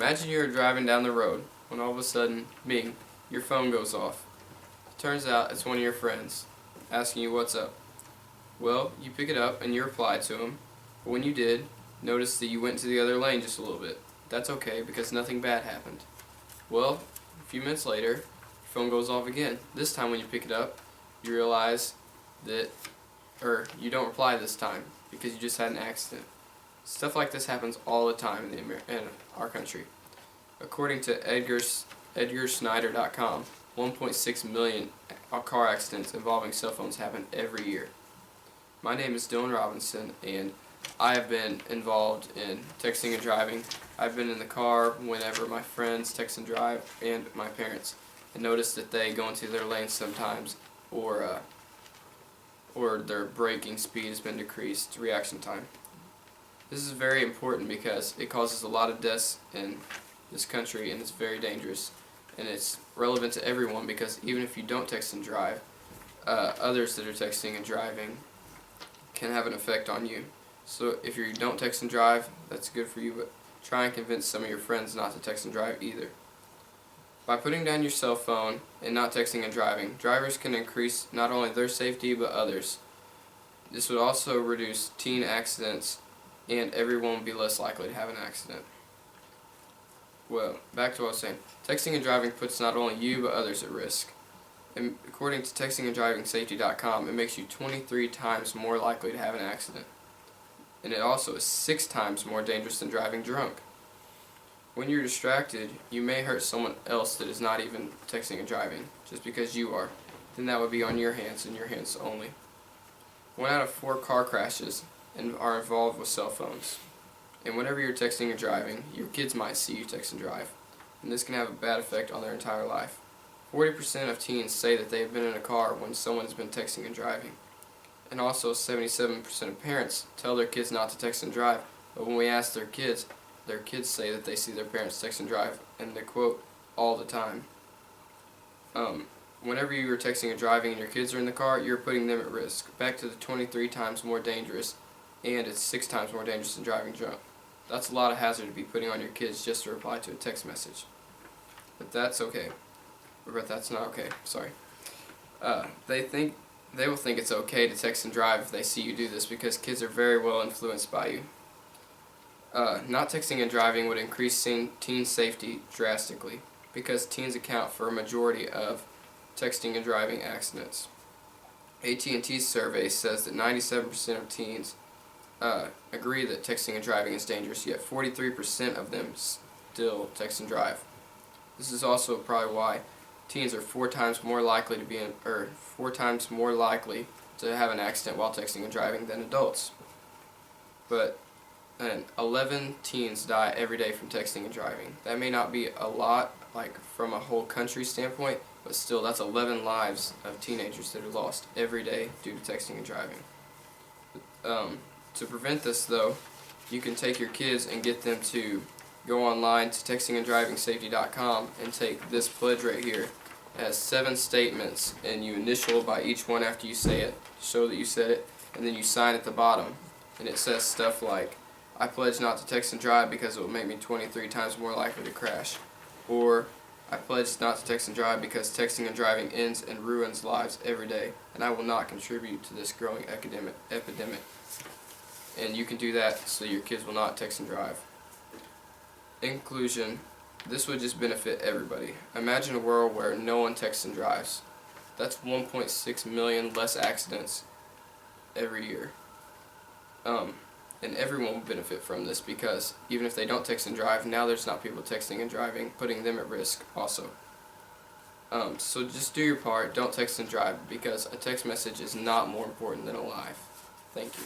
Imagine you're driving down the road when all of a sudden, bing, your phone goes off. It turns out it's one of your friends asking you what's up. Well, you pick it up and you reply to him, but when you did, notice that you went to the other lane just a little bit. That's okay because nothing bad happened. Well, a few minutes later, your phone goes off again. This time when you pick it up, you realize that, you don't reply this time because you just had an accident. Stuff like this happens all the time in our country. According to EdgarSnyder.com, 1.6 million car accidents involving cell phones happen every year. My name is Dylan Robinson, and I have been involved in texting and driving. I've been in the car whenever my friends text and drive, and my parents, and noticed that they go into their lanes sometimes, or their braking speed has been decreased, reaction time. This is very important because it causes a lot of deaths in this country, and it's very dangerous. And it's relevant to everyone because even if you don't text and drive, others that are texting and driving can have an effect on you. So if you don't text and drive, that's good for you, but try and convince some of your friends not to text and drive either. By putting down your cell phone and not texting and driving, drivers can increase not only their safety but others. This would also reduce teen accidents, and everyone would be less likely to have an accident. Well, back to what I was saying. Texting and driving puts not only you but others at risk. And according to textinganddravingsafety.com, it makes you 23 times more likely to have an accident. And it also is 6 times more dangerous than driving drunk. When you're distracted, you may hurt someone else that is not even texting and driving, just because you are. Then that would be on your hands and your hands only. 1 out of 4 car crashes are involved with cell phones. And whenever you're texting and driving, your kids might see you text and drive, and this can have a bad effect on their entire life. 40% of teens say that they have been in a car when someone has been texting and driving. And also 77% of parents tell their kids not to text and drive, but when we ask their kids say that they see their parents text and drive, and they quote, all the time. Whenever you are texting and driving and your kids are in the car, you're putting them at risk. Back to the 23 times more dangerous, and it's 6 times more dangerous than driving drunk. That's a lot of hazard to be putting on your kids just to reply to a text message. But that's okay. But that's not okay, sorry. They will think it's okay to text and drive if they see you do this because kids are very well influenced by you. Not texting and driving would increase teen safety drastically because teens account for a majority of texting and driving accidents. AT&T's survey says that 97% of teens agree that texting and driving is dangerous, yet 43% of them still text and drive. This is also probably why teens are 4 times more likely to have an accident while texting and driving than adults. But 11 teens die every day from texting and driving. That may not be a lot, like from a whole country standpoint, but still, that's 11 lives of teenagers that are lost every day due to texting and driving. To prevent this, though, you can take your kids and get them to go online to textinganddrivingsafety.com and take this pledge right here. It has 7 statements, and you initial by each one after you say it, show that you said it, and then you sign at the bottom. And it says stuff like, I pledge not to text and drive because it will make me 23 times more likely to crash. Or, I pledge not to text and drive because texting and driving ends and ruins lives every day, and I will not contribute to this growing epidemic. And you can do that so your kids will not text and drive. In conclusion, this would just benefit everybody. Imagine a world where no one texts and drives. That's 1.6 million less accidents every year. And everyone will benefit from this because even if they don't text and drive, now there's not people texting and driving, putting them at risk also. So just do your part, don't text and drive because a text message is not more important than a life. Thank you.